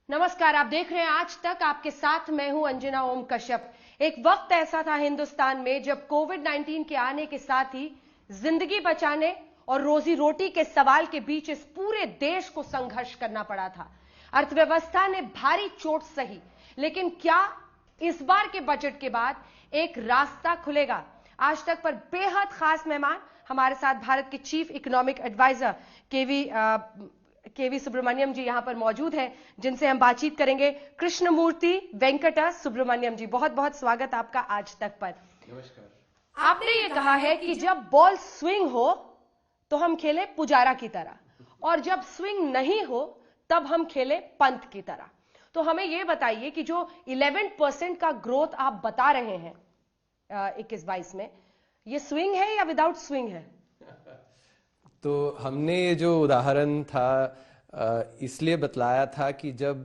नमस्कार, आप देख रहे हैं आज तक। आपके साथ मैं हूं अंजना ओम कश्यप। एक वक्त ऐसा था हिंदुस्तान में जब कोविड-19 के आने के साथ ही जिंदगी बचाने और रोजी रोटी के सवाल के बीच इस पूरे देश को संघर्ष करना पड़ा था। अर्थव्यवस्था ने भारी चोट सही, लेकिन क्या इस बार के बजट के बाद एक रास्ता खुलेगा? आज तक पर बेहद खास मेहमान हमारे साथ भारत के चीफ इकोनॉमिक एडवाइजर केवी सुब्रमण्यम जी यहां पर मौजूद हैं, जिनसे हम बातचीत करेंगे। कृष्णमूर्ति वेंकटा सुब्रमण्यम जी, बहुत बहुत स्वागत आपका आज तक पर। नमस्कार। आपने ये कहा है कि जब बॉल स्विंग हो तो हम खेले पुजारा की तरह, और जब स्विंग नहीं हो तब हम खेले पंत की तरह। तो हमें यह बताइए कि जो 11% का ग्रोथ आप बता रहे हैं 21-22 में, ये स्विंग है या विदाउट स्विंग है? तो हमने ये जो उदाहरण था इसलिए बतलाया था कि जब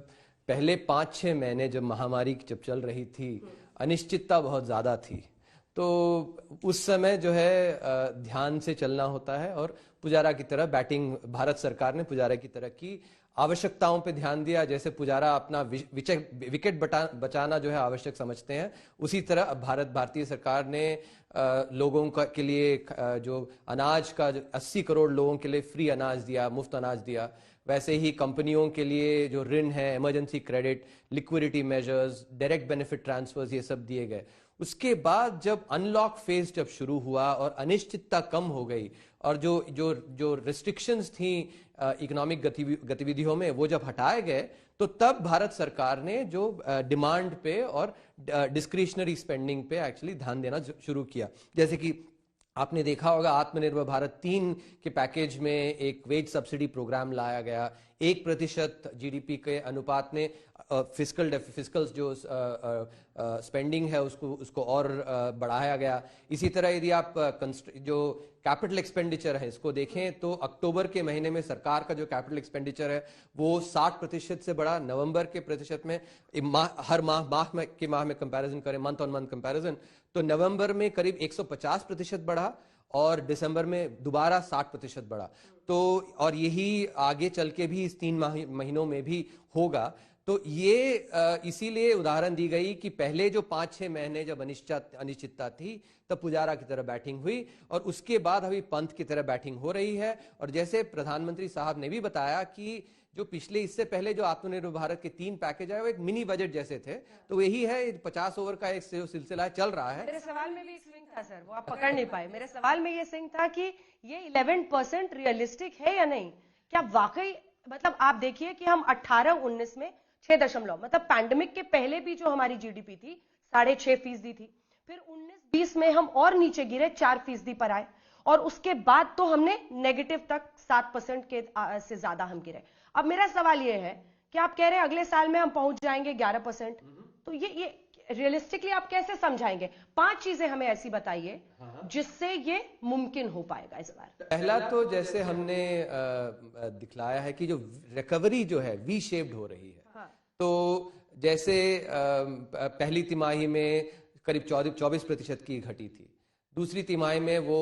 पहले 5-6 महीने जब महामारी जब चल रही थी, अनिश्चितता बहुत ज़्यादा थी, तो उस समय जो है ध्यान से चलना होता है और पुजारा की तरह बैटिंग भारत सरकार ने पुजारा की तरह की, आवश्यकताओं पे ध्यान दिया। जैसे पुजारा अपना विकेट बचाना जो है आवश्यक समझते हैं, उसी तरह भारतीय सरकार ने लोगों के लिए जो अनाज का 80 करोड़ लोगों के लिए फ्री अनाज दिया, मुफ्त अनाज दिया। वैसे ही कंपनियों के लिए जो ऋण है, emergency credit, liquidity measures, direct benefit transfers, ये सब दिए गए। उसके बाद जब अनलॉक फेज जब शुरू हुआ और अनिश्चितता कम हो गई और जो जो जो रिस्ट्रिक्शंस थी इकोनॉमिक गतिविधियों में, वो जब हटाए गए, तो तब भारत सरकार ने जो डिमांड पे और डिस्क्रिशनरी स्पेंडिंग पे एक्चुअली ध्यान देना शुरू किया। जैसे कि आपने देखा होगा, आत्मनिर्भर भारत 3 के पैकेज में एक वेज सब्सिडी प्रोग्राम लाया गया। 1% जीडीपी के अनुपात में फिस्कल जो स्पेंडिंग है उसको और बढ़ाया गया। इसी तरह यदि आप जो कैपिटल एक्सपेंडिचर है इसको देखें, तो अक्टूबर के महीने में सरकार का जो कैपिटल एक्सपेंडिचर है वो 60% से बढ़ा। नवंबर के प्रतिशत में हर माह में कंपैरिजन करें, मंथ ऑन मंथ कंपैरिजन, तो नवंबर में करीब 150% बढ़ा और दिसंबर में दोबारा 60% बढ़ा। तो और यही आगे चल के भी इस 3 महीनों में भी होगा। तो ये इसीलिए उदाहरण दी गई कि पहले जो 5-6 महीने जब अनिश्चितता थी, तब पुजारा की तरह बैटिंग हुई और उसके बाद अभी पंत की तरह बैटिंग हो रही है। और जैसे प्रधानमंत्री साहब ने भी बताया कि जो इससे पहले जो आत्मनिर्भर भारत के 3 पैकेज आए वो एक मिनी बजट जैसे थे, तो यही है 50 ओवर का एक सिलसिला चल रहा है। मेरे सवाल में भी स्विंग था सर, वो आप पकड़ नहीं पाए। मेरे सवाल में ये स्विंग था कि ये 11% रियलिस्टिक है या नहीं। क्या वाकई, मतलब आप देखिए कि हम 18-19 में 6 मतलब पैंडेमिक के पहले भी जो हमारी जीडीपी थी 6.5% थी, फिर 19-20 में हम और नीचे गिरे 4% पर आए, और उसके बाद तो हमने नेगेटिव तक 7% के से ज्यादा हम गिरे। अब मेरा सवाल यह है कि आप कह रहे हैं अगले साल में हम पहुंच जाएंगे 11%, तो ये रियलिस्टिकली आप कैसे समझाएंगे? 5 चीजें हमें ऐसी बताइए जिससे ये मुमकिन हो पाएगा इस बार। पहला तो जैसे हमने दिखलाया है कि जो रिकवरी जो है वी शेप्ड हो रही है। तो जैसे पहली तिमाही में करीब 24% की घटी थी, दूसरी तिमाही में वो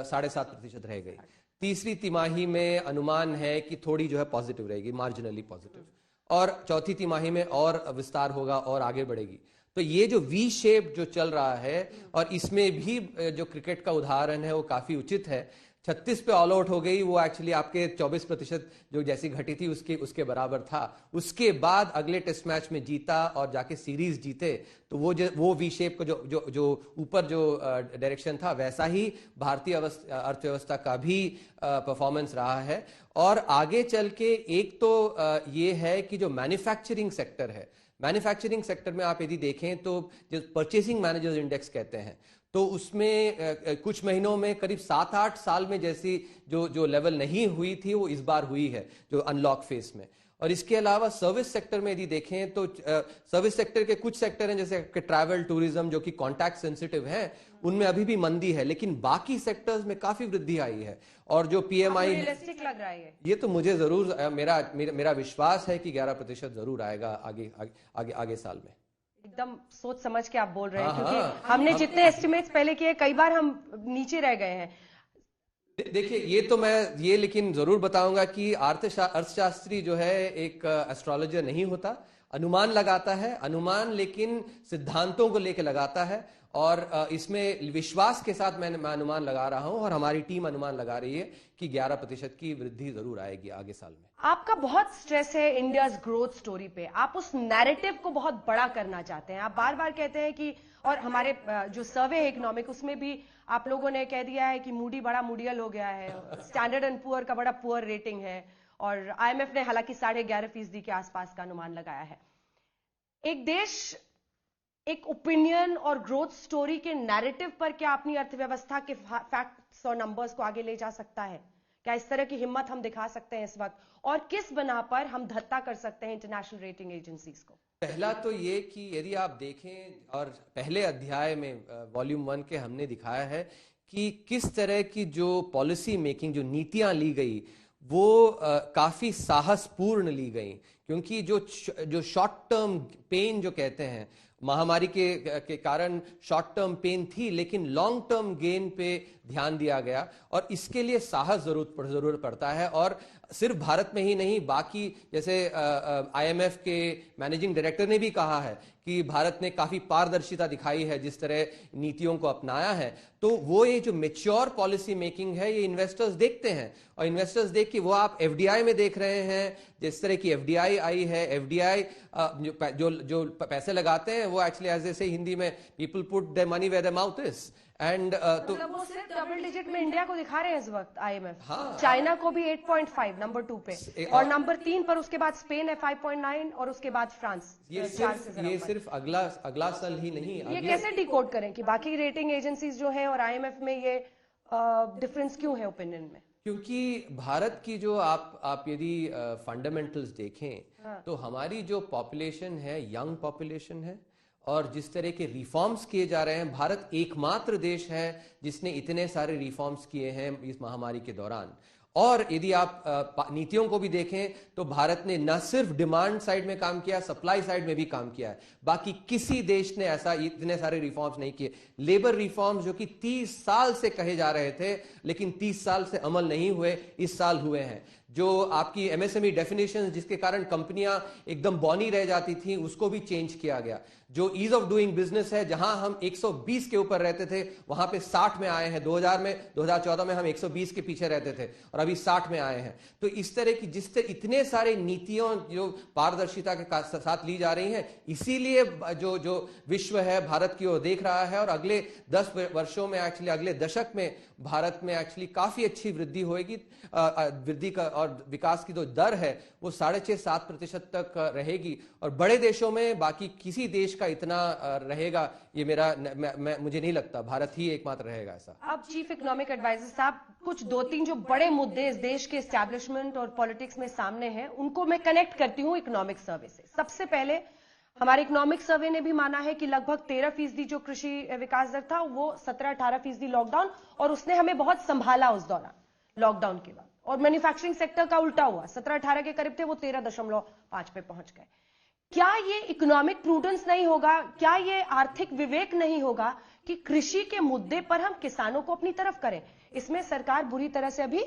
7.5% रह गई, तीसरी तिमाही में अनुमान है कि थोड़ी जो है पॉजिटिव रहेगी, मार्जिनली पॉजिटिव, और चौथी तिमाही में और विस्तार होगा और आगे बढ़ेगी। तो ये जो वी शेप जो चल रहा है, और इसमें भी जो क्रिकेट का उदाहरण है वो काफी उचित है। 36 पे ऑल आउट हो गई, वो एक्चुअली आपके 24% जो जैसी घटी थी उसके बराबर था। उसके बाद अगले टेस्ट मैच में जीता और जाके सीरीज जीते, तो वो वी शेप का जो ऊपर जो डायरेक्शन था, वैसा ही भारतीय अर्थव्यवस्था का भी परफॉर्मेंस रहा है। और आगे चल के एक तो ये है कि जो मैन्युफैक्चरिंग सेक्टर है, मैन्युफैक्चरिंग सेक्टर में आप यदि देखें तो जो परचेसिंग मैनेजर्स इंडेक्स कहते हैं, तो उसमें कुछ महीनों में करीब 7-8 साल में जैसी जो लेवल नहीं हुई थी वो इस बार हुई है, जो अनलॉक फेस में। और इसके अलावा सर्विस सेक्टर में यदि देखें तो सर्विस सेक्टर के कुछ सेक्टर हैं जैसे ट्रैवल टूरिज्म, जो कि कॉन्टैक्ट सेंसिटिव हैं, उनमें अभी भी मंदी है, लेकिन बाकी सेक्टर्स में काफी वृद्धि आई है। और जो पीएमआई रियलिस्टिक लग रहा है ये तो मुझे जरूर मेरा विश्वास है कि 11% जरूर आएगा आगे साल में। एकदम सोच समझ के आप बोल रहे हैं, क्योंकि हमने जितने एस्टिमेट्स पहले किए, कई बार हम नीचे रह गए हैं। देखिए, ये तो मैं ये लेकिन जरूर बताऊंगा कि अर्थशास्त्री जो है एक एस्ट्रोलॉजर नहीं होता, अनुमान लगाता है, अनुमान लेकिन सिद्धांतों को लेकर लगाता है। और इसमें विश्वास के साथ मैं अनुमान लगा रहा हूं और हमारी टीम अनुमान लगा रही है कि 11% की वृद्धि जरूर आएगी आगे साल में। आपका बहुत स्ट्रेस है इंडियाज ग्रोथ स्टोरी पे, आप उस नैरेटिव को बहुत बड़ा करना चाहते हैं। आप बार बार कहते हैं कि, और हमारे जो सर्वे है इकोनॉमिक उसमें भी आप लोगों ने कह दिया है कि मूडी बड़ा मूडियल हो गया है, स्टैंडर्ड एंड पुअर का बड़ा पुअर रेटिंग है, और IMF ने हालांकि 11.5% के आसपास का अनुमान लगाया है। एक देश एक ओपिनियन और ग्रोथ स्टोरी के नैरेटिव पर क्या अपनी अर्थव्यवस्था के फैक्ट्स और नंबर्स को आगे ले जा सकता है? क्या इस तरह की हिम्मत हम दिखा सकते हैं इस वक्त, और किस बना पर हम धत्ता कर सकते हैं इंटरनेशनल रेटिंग एजेंसीज को? पहला तो ये कि यदि आप देखें और पहले अध्याय में वॉल्यूम 1 के हमने दिखाया है कि किस तरह की जो पॉलिसी मेकिंग, जो नीतियां ली गई वो काफी साहसपूर्ण ली गई, क्योंकि जो शॉर्ट टर्म पेन जो कहते हैं, महामारी के कारण शॉर्ट टर्म पेन थी, लेकिन लॉन्ग टर्म गेन पे ध्यान दिया गया और इसके लिए साहस जरूर पड़ता है। और सिर्फ भारत में ही नहीं, बाकी जैसे IMF के मैनेजिंग डायरेक्टर ने भी कहा है कि भारत ने काफी पारदर्शिता दिखाई है जिस तरह नीतियों को अपनाया है। तो वो ये जो मेच्योर पॉलिसी मेकिंग है, ये इन्वेस्टर्स देखते हैं, और इन्वेस्टर्स देख के वो आप FDI में देख रहे हैं, जिस तरह की FDI आई है। FDI जो पैसे लगाते हैं वो एक्चुअली, एज से हिंदी में, people put their money where their mouth is. And तो वो सिर्फ डबल डिजिट में इंडिया को दिखा रहे हैं इस वक्त IMF। हाँ, चाइना को भी 8.5 नंबर 2 पे, और नंबर 3 पर उसके बाद स्पेन है 5.9, और उसके बाद फ्रांस। ये सिर्फ अगला साल ही नहीं, ये कैसे डिकोड करें कि बाकी रेटिंग एजेंसीज जो हैं और IMF में ये डिफरेंस क्यों है ओपिनियन में? क्योंकि भारत की जो आप यदि फंडामेंटल्स देखें तो हमारी जो पॉपुलेशन है यंग पॉपुलेशन है, और जिस तरह के रिफॉर्म्स किए जा रहे हैं, भारत एकमात्र देश है जिसने इतने सारे रिफॉर्म्स किए हैं इस महामारी के दौरान। और यदि आप नीतियों को भी देखें तो भारत ने न सिर्फ डिमांड साइड में काम किया, सप्लाई साइड में भी काम किया है। बाकी किसी देश ने ऐसा इतने सारे रिफॉर्म्स नहीं किए। लेबर रिफॉर्म्स जो कि 30 साल से कहे जा रहे थे, लेकिन 30 साल से अमल नहीं हुए, इस साल हुए हैं। जो आपकी MSME डेफिनेशन जिसके कारण कंपनियां एकदम बौनी रह जाती थी, उसको भी चेंज किया गया। जो ईज ऑफ डूइंग बिजनेस है, जहां हम 120 के ऊपर रहते थे, वहां पे 60 में आए हैं। 2014 में हम 120 के पीछे रहते थे और अभी 60 में आए हैं। तो इस तरह की इतने सारे नीतियों जो पारदर्शिता के साथ ली जा रही हैं, इसीलिए जो विश्व है भारत की ओर देख रहा है। और अगले 10 वर्षों में, एक्चुअली अगले दशक में, भारत में एक्चुअली काफी अच्छी वृद्धि होगी। वृद्धि का और विकास की जो दर है वो 6.5-7% तक रहेगी, और बड़े देशों में बाकी किसी देश का इतना रहेगा, ये मुझे नहीं लगता। भारत ही एकमात्र रहेगा ऐसा। अब चीफ इकोनॉमिक एडवाइजर साहब, कुछ 2-3 जो बड़े मुद्दे इस देश के एस्टैब्लिशमेंट और पॉलिटिक्स में सामने हैं, उनको मैं कनेक्ट करती हूं इकोनॉमिक सर्वे से। सबसे पहले, हमारे इकोनॉमिक सर्वे ने भी माना है कि लगभग 13% जो कृषि विकास दर था वो 17-18% लॉकडाउन, और उसने हमें बहुत संभाला उस दौरान लॉकडाउन के बाद। और मैन्युफैक्चरिंग सेक्टर का उल्टा हुआ, 17-18 के करीब थे, वो 13.5 पे पहुंच गए। क्या ये इकोनॉमिक प्रूडेंस नहीं होगा, क्या ये आर्थिक विवेक नहीं होगा कि कृषि के मुद्दे पर हम किसानों को अपनी तरफ करें? इसमें सरकार बुरी तरह से अभी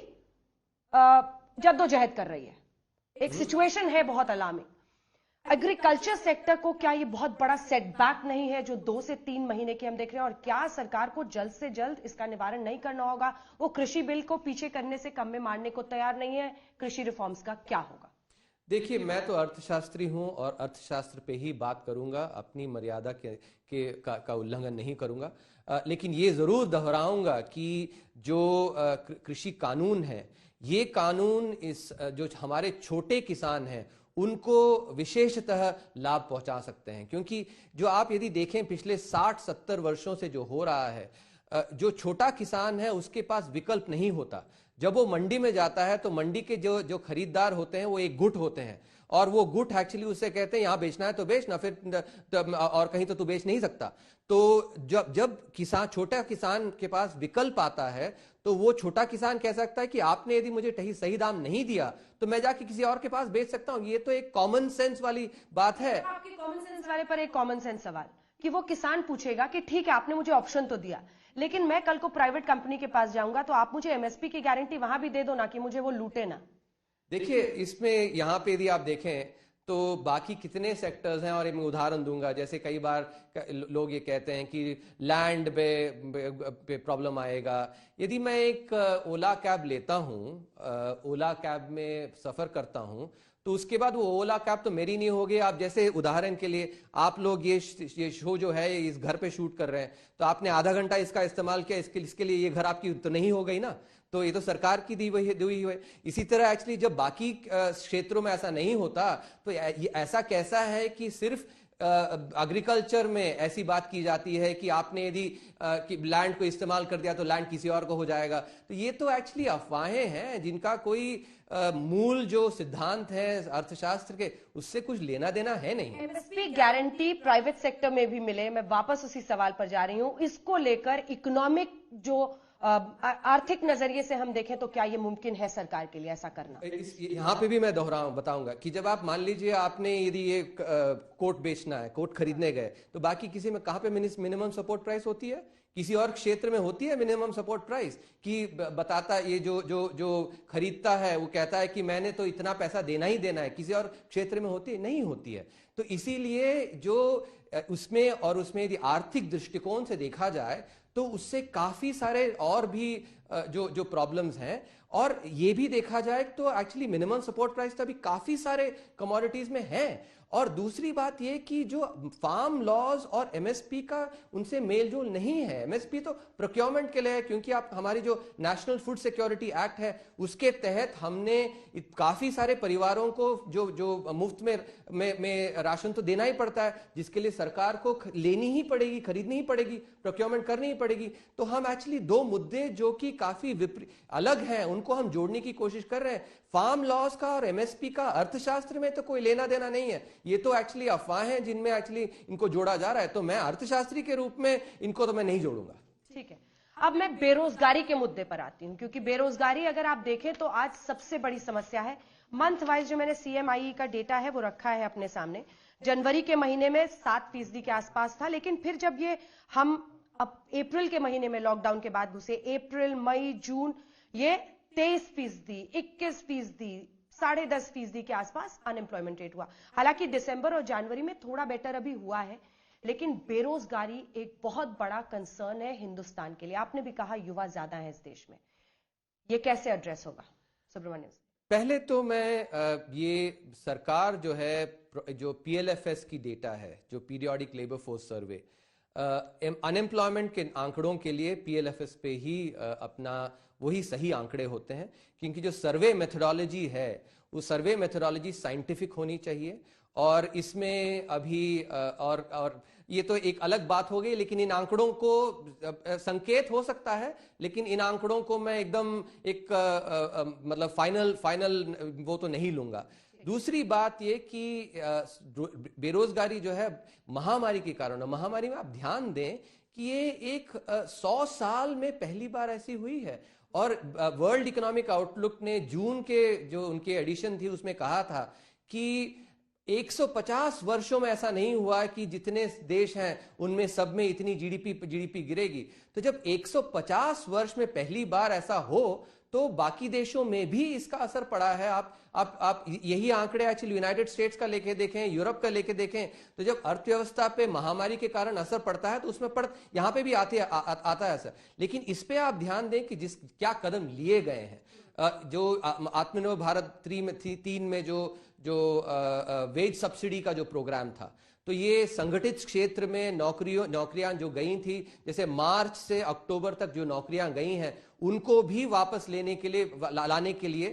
जद्दोजहद कर रही है। एक सिचुएशन है बहुत अलार्मिंग। एग्रीकल्चर सेक्टर को क्या ये बहुत बड़ा सेटबैक नहीं है जो 2 से 3 महीने के हम देख रहे हैं? और क्या सरकार को जल्द से जल्द इसका निवारण नहीं करना होगा? वो कृषि बिल को पीछे करने से कम में मारने को तैयार नहीं है। कृषि रिफॉर्म्स का क्या होगा? देखिए, मैं तो अर्थशास्त्री हूं और अर्थशास्त्र पे ही बात करूंगा, अपनी मर्यादा का उल्लंघन नहीं करूंगा। लेकिन ये जरूर दोहराऊंगा कि जो कृषि कानून है, ये कानून जो हमारे छोटे किसान हैं उनको विशेषतः लाभ पहुंचा सकते हैं। क्योंकि जो आप यदि देखें पिछले 60-70 वर्षों से जो हो रहा है, जो छोटा किसान है उसके पास विकल्प नहीं होता। जब वो मंडी में जाता है तो मंडी के जो खरीदार होते हैं वो एक गुट होते हैं, और वो गुट एक्चुअली उससे कहते हैं यहां बेचना है तो बेच ना, फिर और कहीं तो तू बेच नहीं सकता। तो जब छोटा किसान के पास विकल्प आता है तो वो छोटा किसान कह सकता है कि आपने यदि मुझे सही दाम नहीं दिया तो मैं जाके किसी और के पास बेच सकता हूं। ये तो एक कॉमन सेंस वाली बात है। आपके कॉमन सेंस वाले पर एक कॉमन सेंस सवाल, कि वो किसान पूछेगा कि ठीक है आपने मुझे ऑप्शन तो दिया, लेकिन मैं कल को प्राइवेट कंपनी के पास जाऊंगा तो आप मुझे एमएसपी की गारंटी वहां भी दे दो ना, कि मुझे वो लूटे ना। देखिए, इसमें यहाँ पे यदि आप देखें तो बाकी कितने सेक्टर्स हैं, और एक मैं उदाहरण दूंगा। जैसे कई बार लोग ये कहते हैं कि लैंड पे प्रॉब्लम आएगा। यदि मैं एक ओला कैब लेता हूँ, ओला कैब में सफर करता हूँ, तो उसके बाद वो ओला कैब तो मेरी नहीं होगी। आप जैसे उदाहरण के लिए आप लोग ये शो जो है इस घर पे शूट कर रहे हैं, तो आपने आधा घंटा इसका इस्तेमाल किया, इसके लिए ये घर आपकी तो नहीं हो गई ना। तो ये तो सरकार की दी हुई है। इसी तरह एक्चुअली जब बाकी क्षेत्रों में ऐसा नहीं होता, तो ये ऐसा कैसा है कि सिर्फ एग्रीकल्चर में ऐसी बात की जाती है कि आपने यदि लैंड को इस्तेमाल कर दिया तो लैंड किसी और को हो जाएगा। तो ये तो एक्चुअली अफवाहें हैं जिनका कोई मूल जो सिद्धांत है अर्थशास्त्र के, उससे कुछ लेना देना है नहीं। एमएसपी गारंटी प्राइवेट सेक्टर में भी मिले, मैं वापस उसी सवाल पर जा रही हूं। इसको लेकर इकोनॉमिक जो आर्थिक नजरिए से हम देखें तो क्या ये मुमकिन है सरकार के लिए ऐसा करना? यहाँ पे भी मैं बताऊंगा कि जब आप मान लीजिए आपने यदि ये कोट बेचना है, कोट खरीदने गए, तो बाकी किसी में कहाँ पे मिनिमम सपोर्ट प्राइस होती है? किसी और क्षेत्र में होती है मिनिमम सपोर्ट प्राइस कि बताता ये जो खरीदता है वो कहता है कि मैंने तो इतना पैसा देना ही देना है। किसी और क्षेत्र में होती है? नहीं होती है। तो इसीलिए जो उसमें यदि आर्थिक दृष्टिकोण से देखा जाए तो उससे काफी सारे और भी जो प्रॉब्लम्स हैं, और ये भी देखा जाए तो एक्चुअली मिनिमम सपोर्ट प्राइस तो अभी काफी सारे कमोडिटीज में है। और दूसरी बात ये कि जो फार्म लॉज और एमएसपी का उनसे मेलजोल नहीं है। एमएसपी तो प्रोक्योरमेंट के लिए है, क्योंकि आप हमारी जो नेशनल फूड सिक्योरिटी एक्ट है उसके तहत हमने काफी सारे परिवारों को जो मुफ्त में राशन तो देना ही पड़ता है, जिसके लिए सरकार को लेनी ही पड़ेगी, खरीदनी ही पड़ेगी, प्रोक्योरमेंट करनी ही पड़ेगी। तो हम एक्चुअली दो मुद्दे जो कि काफी अलग हैं उनको हम जोड़ने की कोशिश कर रहे हैं। फार्म लॉज का और एमएसपी का अर्थशास्त्र में तो कोई लेना देना नहीं है। ये तो एक्चुअली अफवाहें हैं जिनमें एक्चुअली इनको जोड़ा जा रहा है। तो मैं अर्थशास्त्री के रूप में इनको तो मैं नहीं जोड़ूंगा। ठीक है, अब मैं बेरोजगारी के मुद्दे पर आती हूं, क्योंकि बेरोजगारी अगर आप देखें तो आज सबसे बड़ी समस्या है। मंथ वाइज जो मैंने सीएमआई का डेटा है वो रखा है अपने सामने, जनवरी के महीने में 7% के आसपास था, लेकिन फिर जब ये हम अब अप्रैल के महीने में लॉकडाउन के बाद घुसे, अप्रैल मई जून, ये 23%, 21%, 10.5% के आसपास अनएम्प्लॉयमेंट रेट हुआ। हालांकि दिसंबर और जनवरी में थोड़ा बेटर अभी हुआ है, लेकिन बेरोजगारी एक बहुत बड़ा कंसर्न है हिंदुस्तान के लिए। आपने भी कहा युवा ज्यादा है इस देश में, ये कैसे एड्रेस होगा सुब्रमण्यम? पहले तो मैं ये सरकार जो है जो पीएलएफएस की डेटा है, जो periodic labour force survey, unemployment के आंकड़ों के लिए पीएलएफएस पे ही अपना वही सही आंकड़े होते हैं, क्योंकि जो सर्वे मेथोडोलॉजी है वो सर्वे मेथोडोलॉजी साइंटिफिक होनी चाहिए। और इसमें अभी और ये तो एक अलग बात हो गई, लेकिन इन आंकड़ों को संकेत हो सकता है, लेकिन इन आंकड़ों को मैं एकदम एक मतलब फाइनल वो तो नहीं लूंगा। दूसरी बात ये कि बेरोजगारी जो है महामारी के कारण, महामारी में आप ध्यान दें कि ये एक 100 साल में पहली बार ऐसी हुई है। और वर्ल्ड इकोनॉमिक आउटलुक ने जून के जो उनके एडिशन थी उसमें कहा था कि 150 वर्षों में ऐसा नहीं हुआ कि जितने देश हैं उनमें सब में इतनी जीडीपी गिरेगी। तो जब 150 वर्ष में पहली बार ऐसा हो तो बाकी देशों में भी इसका असर पड़ा है। आप यही आंकड़े एक्चुअली यूनाइटेड स्टेट्स का लेके देखें, यूरोप का लेके देखें, तो जब अर्थव्यवस्था पे महामारी के कारण असर पड़ता है तो उसमें यहां पे भी आता है असर। लेकिन इस पे आप ध्यान दें कि क्या कदम लिए गए हैं। जो आत्मनिर्भर भारत 3 में जो वेज सब्सिडी का जो प्रोग्राम था, तो ये संगठित क्षेत्र में नौकरियां जो गई थी, जैसे मार्च से अक्टूबर तक जो नौकरियां गई हैं उनको भी वापस लाने के लिए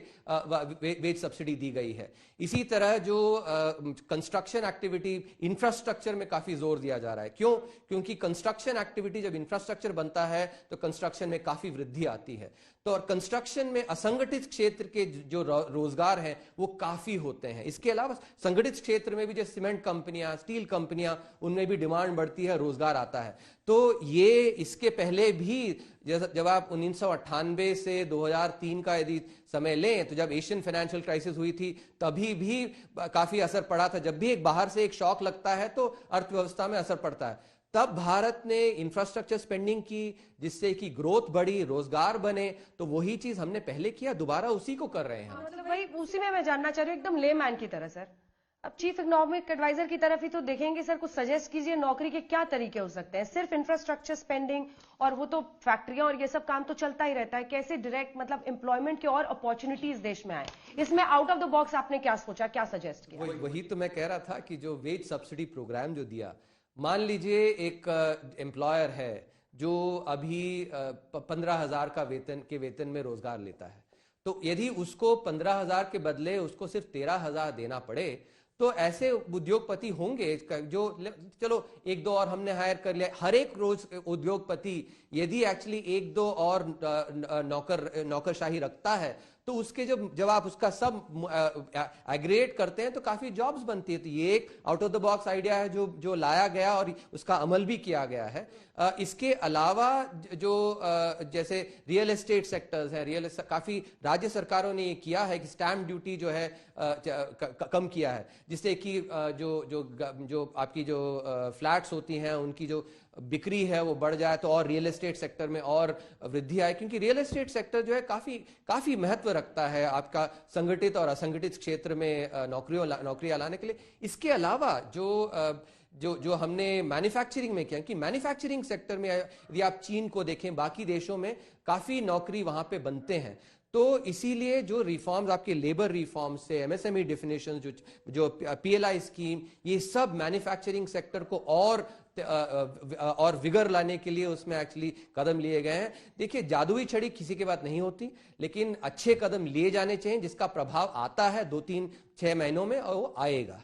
वेज सब्सिडी दी गई है। इसी तरह जो कंस्ट्रक्शन एक्टिविटी, इंफ्रास्ट्रक्चर में काफी जोर दिया जा रहा है। क्यों? क्योंकि कंस्ट्रक्शन एक्टिविटी, जब इंफ्रास्ट्रक्चर बनता है तो कंस्ट्रक्शन में काफी वृद्धि आती है। तो और कंस्ट्रक्शन में असंगठित क्षेत्र के जो रोजगार हैं वो काफी होते हैं। इसके अलावा संगठित क्षेत्र में भी जो सीमेंट कंपनियां, स्टील कंपनियां, उनमें भी डिमांड बढ़ती है, रोजगार आता है। तो ये इसके पहले भी जब आप 1998 से 2003 का यदि समय लें, तो जब एशियन फाइनेंशियल क्राइसिस हुई थी तभी भी काफी असर पड़ा था। जब भी एक बाहर से एक शॉक लगता है तो अर्थव्यवस्था में असर पड़ता है। तब भारत ने इंफ्रास्ट्रक्चर स्पेंडिंग की, जिससे कि ग्रोथ बढ़ी, रोजगार बने। तो वही चीज हमने पहले किया, दोबारा उसी को कर रहे हैं। मतलब वही उसी में मैं जानना चाह रही हूँ एकदम लेमैन की तरह सर। अब चीफ इकोनॉमिक एडवाइजर की तरफ ही तो देखेंगे सर, कुछ सजेस्ट कीजिए नौकरी के क्या तरीके हो सकते हैं। सिर्फ इंफ्रास्ट्रक्चर स्पेंडिंग और वो तो फैक्ट्रियां और ये सब काम तो चलता ही रहता है, कैसे डायरेक्ट मतलब एम्प्लॉयमेंट की और अपॉर्चुनिटीज देश में आए, इसमें आउट ऑफ द बॉक्स आपने क्या सोचा, क्या सजेस्ट किया? वही तो मैं कह रहा था कि जो वेज सब्सिडी प्रोग्राम जो दिया, मान लीजिए एक एम्प्लॉयर है जो अभी 15,000 का वेतन में रोजगार लेता है, तो यदि उसको 15,000 के बदले उसको सिर्फ 13,000 देना पड़े, तो ऐसे उद्योगपति होंगे जो, चलो एक दो और हमने हायर कर लिया। हर एक रोज उद्योगपति यदि एक्चुअली एक दो और नौकरशाही रखता है, तो उसके जब आप उसका सब एग्रीगेट करते हैं तो काफी जॉब्स बनती है। तो ये एक out of the box idea है जो लाया गया और उसका अमल भी किया गया है। इसके अलावा जो जैसे रियल एस्टेट सेक्टर्स है, काफी राज्य सरकारों ने ये किया है कि स्टैम्प ड्यूटी जो है कम किया है, जिससे कि जो आपकी जो फ्लैट्स होती हैं उनकी जो बिक्री है वो बढ़ जाए, तो और रियल एस्टेट सेक्टर में और वृद्धि आए। क्योंकि रियल एस्टेट सेक्टर जो है काफी महत्व रखता है आपका संगठित और असंगठित क्षेत्र में नौकरियां लाने के लिए। इसके अलावा जो हमने मैन्युफैक्चरिंग में किया, कि मैन्युफैक्चरिंग सेक्टर में यदि आप चीन को देखें, बाकी देशों में काफी नौकरी वहां पे बनते हैं। तो इसीलिए जो रिफॉर्म्स आपके लेबर रिफॉर्म्स से एमएसएमई डेफिनेशन, जो पीएलआई स्कीम, ये सब मैन्युफैक्चरिंग सेक्टर को और विगर लाने के लिए उसमें एक्चुअली कदम लिए गए हैं। देखिए, जादुई छड़ी किसी के पास नहीं होती, लेकिन अच्छे कदम लिए जाने चाहिए जिसका प्रभाव आता है 2-3-6 महीनों में, और वो आएगा।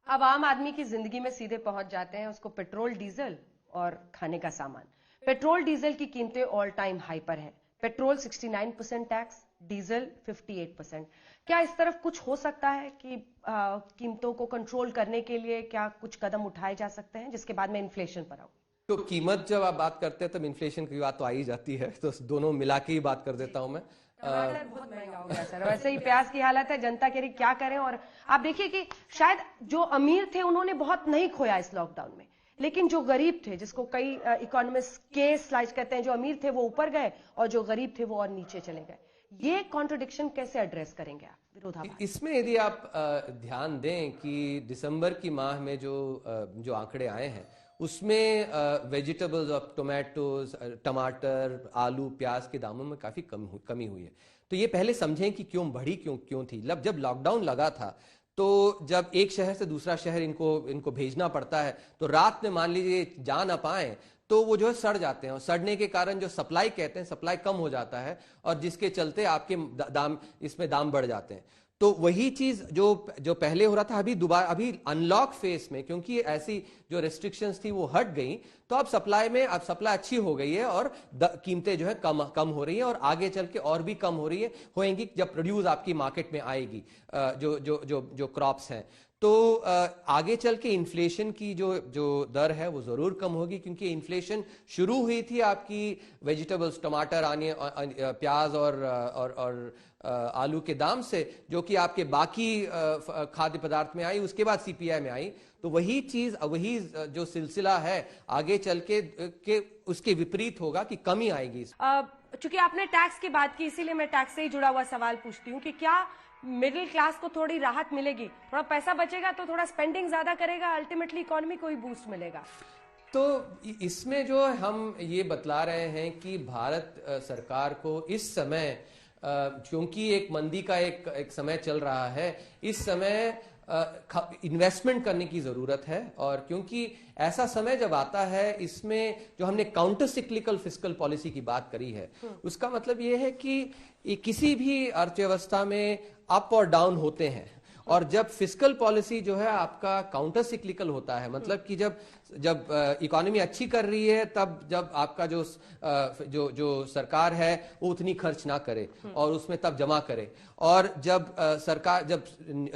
अब आम आदमी की जिंदगी में सीधे पहुंच जाते हैं उसको पेट्रोल, डीजल और खाने का सामान। पेट्रोल डीजल की कीमतें ऑल टाइम हाई पर है। Petrol 69% tax, diesel 58%। क्या इस तरफ कुछ हो सकता है कि कीमतों को कंट्रोल करने के लिए क्या कुछ कदम उठाए जा सकते हैं, जिसके बाद में इन्फ्लेशन पर आऊं? तो कीमत जब आप बात करते हैं तब इन्फ्लेशन की बात तो आ ही जाती है, तो दोनों मिला के ही बात कर देता हूं मैं। टमाटर बहुत महंगा हो गया सर, वैसे ही प्याज की हालत है, जनता कह रही क्या करें। और आप देखिए कि शायद जो अमीर थे उन्होंने बहुत नहीं खोया इस लॉकडाउन में, लेकिन जो गरीब थे, जिसको कई इकोनॉमिस्ट के स्लाइस कहते हैं, जो अमीर थे वो ऊपर गए और जो गरीब थे वो और नीचे चले गए। ये कॉन्ट्रडिक्शन कैसे एड्रेस करेंगे आप, विरोधाभास? इसमें यदि आप ध्यान दें कि दिसंबर की माह में जो आंकड़े आए हैं, उसमें वेजिटेबल्स और टमाटर, आलू, प्याज के दामों में काफी कमी हुई है। तो ये पहले समझें कि क्यों बढ़ी, क्यों थी। जब लॉकडाउन लगा था, तो जब एक शहर से दूसरा शहर इनको भेजना पड़ता है, तो रात में मान लीजिए जा ना पाए तो वो जो है सड़ जाते हैं, और सड़ने के कारण जो सप्लाई कहते हैं, सप्लाई कम हो जाता है, और जिसके चलते आपके दाम बढ़ जाते हैं। तो वही चीज जो पहले हो रहा था, अभी अनलॉक फेस में, क्योंकि ऐसी जो रेस्ट्रिक्शंस थी वो हट गई, तो अब सप्लाई अच्छी हो गई है और कीमतें जो है कम हो रही है, और आगे चल के और भी कम होएंगी जब प्रोड्यूस आपकी मार्केट में आएगी, जो क्रॉप्स हैं। तो आगे चल के इन्फ्लेशन की जो दर है वो जरूर कम होगी, क्योंकि इन्फ्लेशन शुरू हुई थी आपकी वेजिटेबल्स, टमाटर, प्याज और आलू के दाम से, जो कि आपके बाकी खाद्य पदार्थ में आई, उसके बाद सीपीआई में आई। तो वही जो सिलसिला है आगे चल के उसके विपरीत होगा कि कमी आएगी। चूंकि आपने टैक्स की बात की, इसीलिए मैं टैक्स से ही जुड़ा हुआ सवाल पूछती हूँ कि क्या मिडिल क्लास को थोड़ी राहत मिलेगी, थोड़ा पैसा बचेगा तो थोड़ा स्पेंडिंग ज्यादा करेगा, अल्टीमेटली इकोनॉमी को ही बूस्ट मिलेगा? तो इसमें जो हम ये बतला रहे हैं कि भारत सरकार को इस समय, क्योंकि एक मंदी का एक समय चल रहा है, इस समय इन्वेस्टमेंट करने की जरूरत है। और क्योंकि ऐसा समय जब आता है, इसमें जो हमने काउंटर सिक्लिकल फिस्कल पॉलिसी की बात करी है, उसका मतलब ये है कि किसी भी अर्थव्यवस्था में अप और डाउन होते हैं, और जब फिस्कल पॉलिसी जो है आपका काउंटर सिक्लिकल होता है, मतलब कि जब इकोनॉमी अच्छी कर रही है, तब जब आपका जो सरकार है वो उतनी खर्च ना करे और उसमें तब जमा करे, और जब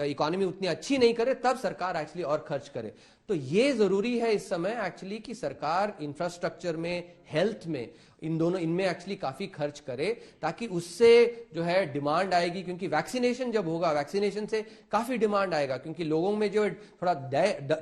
इकोनॉमी उतनी अच्छी नहीं करे तब सरकार एक्चुअली और खर्च करे। तो ये जरूरी है इस समय एक्चुअली कि सरकार इंफ्रास्ट्रक्चर में, हेल्थ में, इनमें एक्चुअली काफी खर्च करे, ताकि उससे जो है डिमांड आएगी, क्योंकि वैक्सीनेशन जब होगा, वैक्सीनेशन से काफी डिमांड आएगा, क्योंकि लोगों में जो थोड़ा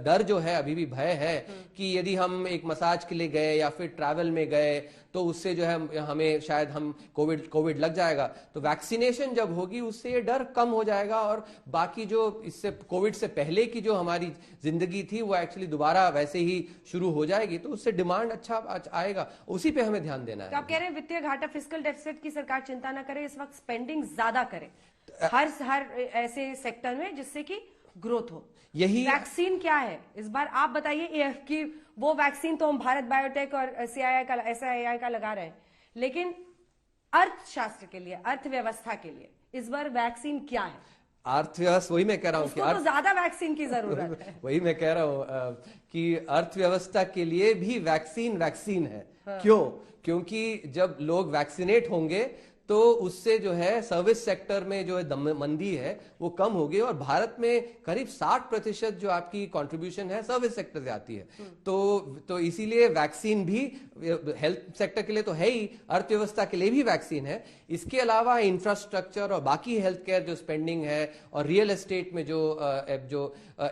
डर जो है, अभी भी भय है कि यदि हम एक मसाज के लिए गए या फिर ट्रैवल में गए तो उससे जो है हमें शायद हम कोविड लग जाएगा। तो वैक्सीनेशन जब होगी उससे ये डर कम हो जाएगा, और बाकी जो इससे कोविड से पहले की जो हमारी जिंदगी थी वो एक्चुअली दोबारा वैसे ही शुरू हो जाएगी, तो उससे डिमांड अच्छा आएगा, उसी पे हमें ध्यान देना है। तो आप कह रहे हैं वित्तीय घाटा, फिस्कल डेफिसिट की सरकार चिंता ना करे, इस वक्त स्पेंडिंग ज्यादा करे हर ऐसे सेक्टर में जिससे कि ग्रोथ हो। यही वैक्सीन क्या है इस बार आप बताइए कि वो वैक्सीन तो हम भारत बायोटेक और SAI का लगा रहे हैं, लेकिन अर्थशास्त्र के लिए, अर्थव्यवस्था के लिए इस बार वैक्सीन क्या है? अर्थव्यवस्था, वही मैं कह रहा हूँ कि तो ज्यादा वैक्सीन की जरूरत है। वही मैं कह रहा हूँ कि अर्थव्यवस्था के लिए भी वैक्सीन है। हाँ। क्यों? क्योंकि जब लोग वैक्सीनेट होंगे तो उससे जो है सर्विस सेक्टर में जो है मंदी है वो कम होगी, और भारत में करीब 60% जो आपकी कंट्रीब्यूशन है सर्विस सेक्टर से आती है। तो इसीलिए वैक्सीन भी हेल्थ सेक्टर के लिए तो है ही, अर्थव्यवस्था के लिए भी वैक्सीन है। इसके अलावा इंफ्रास्ट्रक्चर और बाकी हेल्थ केयर जो स्पेंडिंग है और रियल एस्टेट में जो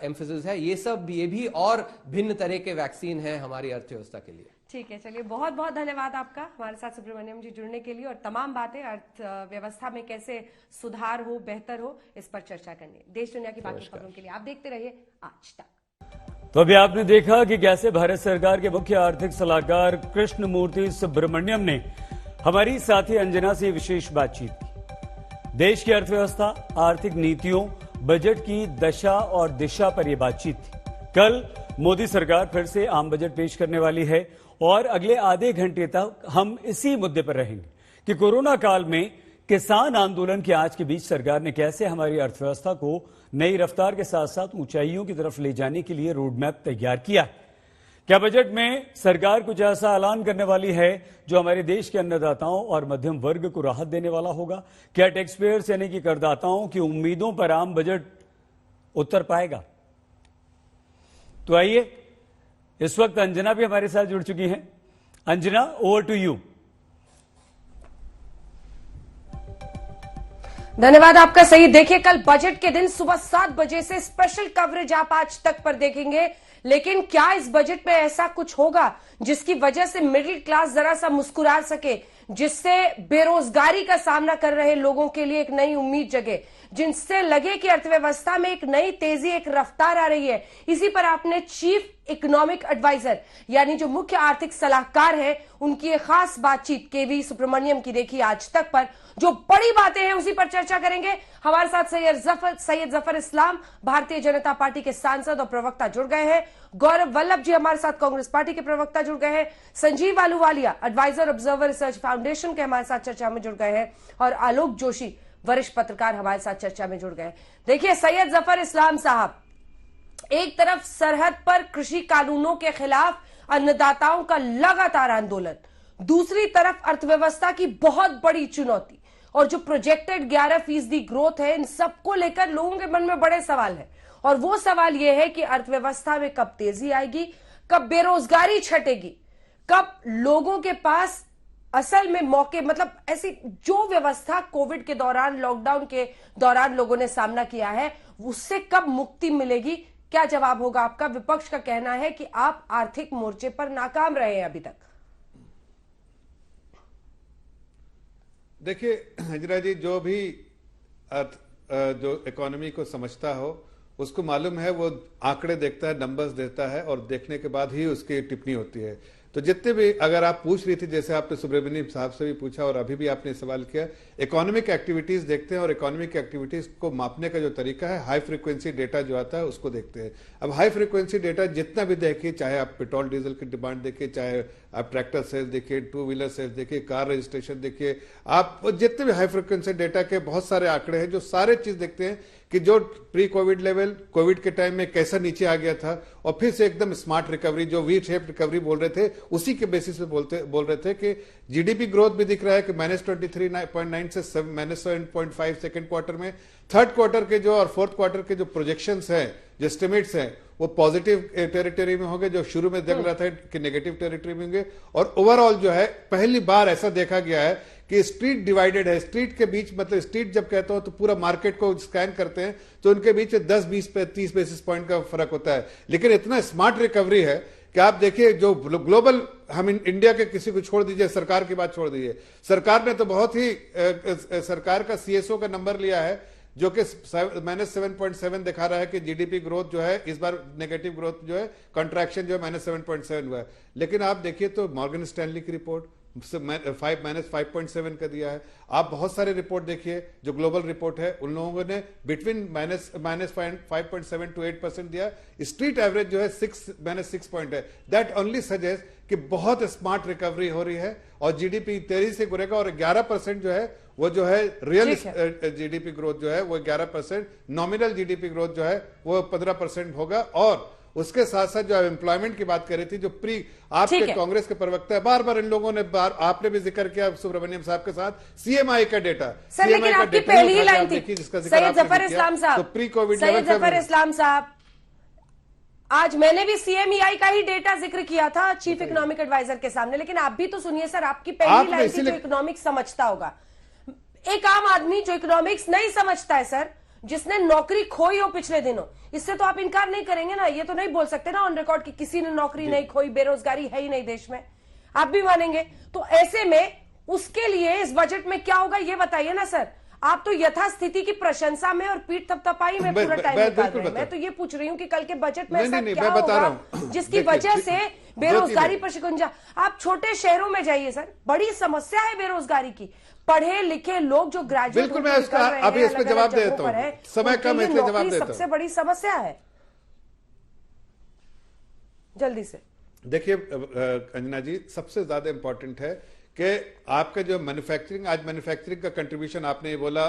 एम्फेसिस है, ये भी और भिन्न तरह के वैक्सीन है हमारी अर्थव्यवस्था के लिए। ठीक है, चलिए बहुत बहुत धन्यवाद आपका हमारे साथ सुब्रमण्यम जी जुड़ने के लिए, और तमाम बातें अर्थव्यवस्था में कैसे सुधार हो, बेहतर हो, इस पर चर्चा करने। देश दुनिया की बाकी खबरों के लिए आप देखते रहिए आज तक। तो अभी आपने देखा कि कैसे भारत सरकार के मुख्य आर्थिक सलाहकार कृष्णमूर्ति सुब्रमण्यम ने हमारी साथी अंजना से विशेष बातचीत की। देश की अर्थव्यवस्था, आर्थिक नीतियों, बजट की दशा और दिशा पर यह बातचीत थी। कल मोदी सरकार फिर से आम बजट पेश करने वाली है, और अगले आधे घंटे तक हम इसी मुद्दे पर रहेंगे कि कोरोना काल में किसान आंदोलन की आज के बीच सरकार ने कैसे हमारी अर्थव्यवस्था को नई रफ्तार के साथ साथ ऊंचाइयों की तरफ ले जाने के लिए रोड मैप तैयार किया है। क्या बजट में सरकार कुछ ऐसा ऐलान करने वाली है जो हमारे देश के अन्नदाताओं और मध्यम वर्ग को राहत देने वाला होगा? क्या टैक्स पेयर्स यानी कि करदाताओं की उम्मीदों पर आम बजट उतर पाएगा? तो आइए, इस वक्त अंजना भी हमारे साथ जुड़ चुकी हैं। Anjana, over to you. धन्यवाद आपका। सही, देखिए कल बजट के दिन सुबह 7 बजे से स्पेशल कवरेज आप आज तक पर देखेंगे, लेकिन क्या इस बजट में ऐसा कुछ होगा जिसकी वजह से मिडिल क्लास जरा सा मुस्कुरा सके, जिससे बेरोजगारी का सामना कर रहे लोगों के लिए एक नई उम्मीद जगे, जिनसे लगे कि अर्थव्यवस्था में एक नई तेजी, एक रफ्तार आ रही है? इसी पर आपने चीफ इकोनॉमिक एडवाइजर यानी जो मुख्य आर्थिक सलाहकार है उनकी एक खास बातचीत केवी सुब्रमण्यम की देखी आज तक पर। जो बड़ी बातें हैं उसी पर चर्चा करेंगे। हमारे साथ सैयद जफर इस्लाम, भारतीय जनता पार्टी के सांसद और प्रवक्ता जुड़ गए हैं। गौरव वल्लभ जी हमारे साथ कांग्रेस पार्टी के प्रवक्ता जुड़ गए हैं। Sanjeev Ahluwalia, adviser Observer Research Foundation के हमारे साथ चर्चा में जुड़ गए हैं, और आलोक जोशी, वरिष्ठ पत्रकार, हमारे साथ चर्चा में जुड़ गए। देखिए सैयद जफर इस्लाम साहब, एक तरफ सरहद पर कृषि कानूनों के खिलाफ अन्नदाताओं का लगातार आंदोलन, दूसरी तरफ अर्थव्यवस्था की बहुत बड़ी चुनौती, और जो प्रोजेक्टेड 11% ग्रोथ है, इन सबको लेकर लोगों के मन में बड़े सवाल है। और वो सवाल यह है कि अर्थव्यवस्था में कब तेजी आएगी, कब बेरोजगारी छटेगी, कब लोगों के पास असल में मौके, मतलब ऐसी जो व्यवस्था कोविड के दौरान, लॉकडाउन के दौरान लोगों ने सामना किया है, उससे कब मुक्ति मिलेगी? क्या जवाब होगा आपका? विपक्ष का कहना है कि आप आर्थिक मोर्चे पर नाकाम रहे हैं अभी तक। देखिए हजरा जी, जो भी जो इकोनॉमी को समझता हो उसको मालूम है, वो आंकड़े देखता है, नंबर्स देता है, और देखने के बाद ही उसकी टिप्पणी होती है। तो जितने भी, अगर आप पूछ रही थी, जैसे आपने सुब्रमण्यम साहब से भी पूछा और अभी भी आपने सवाल किया, इकोनॉमिक एक्टिविटीज देखते हैं, और इकोनॉमिक एक्टिविटीज को मापने का जो तरीका है, हाई फ्रीक्वेंसी डेटा जो आता है उसको देखते हैं। अब हाई फ्रीक्वेंसी डेटा जितना भी देखिए, चाहे आप पेट्रोल डीजल की डिमांड देखिए, चाहे आप ट्रैक्टर सेल्स देखिए, 2 व्हीलर सेल्स देखिए, कार रजिस्ट्रेशन देखिए, आप जितने भी हाई फ्रीक्वेंसी डेटा के बहुत सारे आंकड़े हैं जो सारे चीज देखते हैं कि जो प्री कोविड लेवल, कोविड के टाइम में कैसा नीचे आ गया था, और फिर से एकदम स्मार्ट रिकवरी, जो वी शेप रिकवरी बोल रहे थे, उसी के बेसिस पे बोल रहे थे कि जीडीपी ग्रोथ भी दिख रहा है कि -23.9 से -7.5 सेकंड क्वार्टर में, थर्ड क्वार्टर के जो और फोर्थ क्वार्टर के जो प्रोजेक्शंस हैं, जो एस्टिमेट्स हैं वो पॉजिटिव टेरिटरी में होंगे, जो शुरू में देख रहा था कि नेगेटिव टेरिटरी में होंगे। और ओवरऑल जो है पहली बार ऐसा देखा गया है कि स्ट्रीट डिवाइडेड है। स्ट्रीट के बीच, मतलब स्ट्रीट जब कहते हो तो पूरा मार्केट को स्कैन करते हैं तो उनके बीच 10, 20, 30 बेसिस पॉइंट का फर्क होता है। लेकिन इतना स्मार्ट रिकवरी है कि आप देखिए जो ग्लोबल, हम इंडिया के किसी को छोड़ दीजिए, सरकार की बात छोड़ दीजिए, सरकार ने तो बहुत ही सरकार का सीएसओ का नंबर लिया है जो कि -7.7 दिखा रहा है कि जीडीपी ग्रोथ जो है इस बार नेगेटिव ग्रोथ जो है, कंट्रैक्शन जो है -7.7 हुआ है। लेकिन आप देखिए तो मॉर्गन स्टैनली की रिपोर्ट -5.7 का दिया है। आप बहुत सारे रिपोर्ट देखिए जो ग्लोबल रिपोर्ट है, उन लोगों ने बिटवीन -5.7 to 8% दिया। स्ट्रीट एवरेज जो है -6 पॉइंट है। दैट ओनली सजेस्ट कि बहुत स्मार्ट रिकवरी हो रही है और जीडीपी तेजी से गिरेगा और 11% जो है वो जो है रियल जीडीपी ग्रोथ जो है वो 11%, नॉमिनल जीडीपी ग्रोथ जो है वो 15% होगा। और उसके साथ साथ जो एम्प्लॉयमेंट की बात कर रही थी, जो आपके कांग्रेस के प्रवक्ता है, बार बार इन लोगों ने आपने भी जिक्र किया सुब्रमण्यम साहब के साथ, सीएमआई का डेटा, सर लेकिन आपकी पहली ही लाइन थी सैयद जफर इस्लाम साहब, तो प्री कोविड सैयद जफर इस्लाम साहब, आज मैंने भी सीएमईआई का ही डेटा जिक्र किया था चीफ इकोनॉमिक एडवाइजर के सामने, लेकिन आप भी तो सुनिए सर, आपकी पहली लाइन थी जो इकोनॉमिक्स समझता होगा। एक आम आदमी जो इकोनॉमिक्स नहीं समझता है सर, जिसने नौकरी खोई हो पिछले दिनों, इससे तो आप इनकार नहीं करेंगे ना, ये तो नहीं बोल सकते ना ऑन रिकॉर्ड कि किसी ने नौकरी नहीं खोई, बेरोजगारी है ही नहीं देश में, आप भी मानेंगे। तो ऐसे में उसके लिए इस बजट में क्या होगा ये बताइए ना सर। आप तो यथास्थिति की प्रशंसा में और पीठ थपथपाई में पूरा टाइम निकाल रहे हैं। मैं तो ये पूछ रही हूँ कि कल के बजट में ऐसा क्या होगा जिसकी वजह से बेरोजगारी पर शिकंजा। आप छोटे शहरों में जाइए सर, बड़ी समस्या है बेरोजगारी की। पढ़े लिखे लोग जो ग्रेजुएट, बिल्कुल मैं उसका अभी इस पे जवाब दे देता हूं, समय कम है इसलिए जवाब देता हूं। सबसे बड़ी समस्या है, जल्दी से देखिए अंजना जी, सबसे ज्यादा इंपॉर्टेंट है कि आपका जो मैन्युफैक्चरिंग, आज मैन्युफैक्चरिंग का कंट्रीब्यूशन आपने बोला,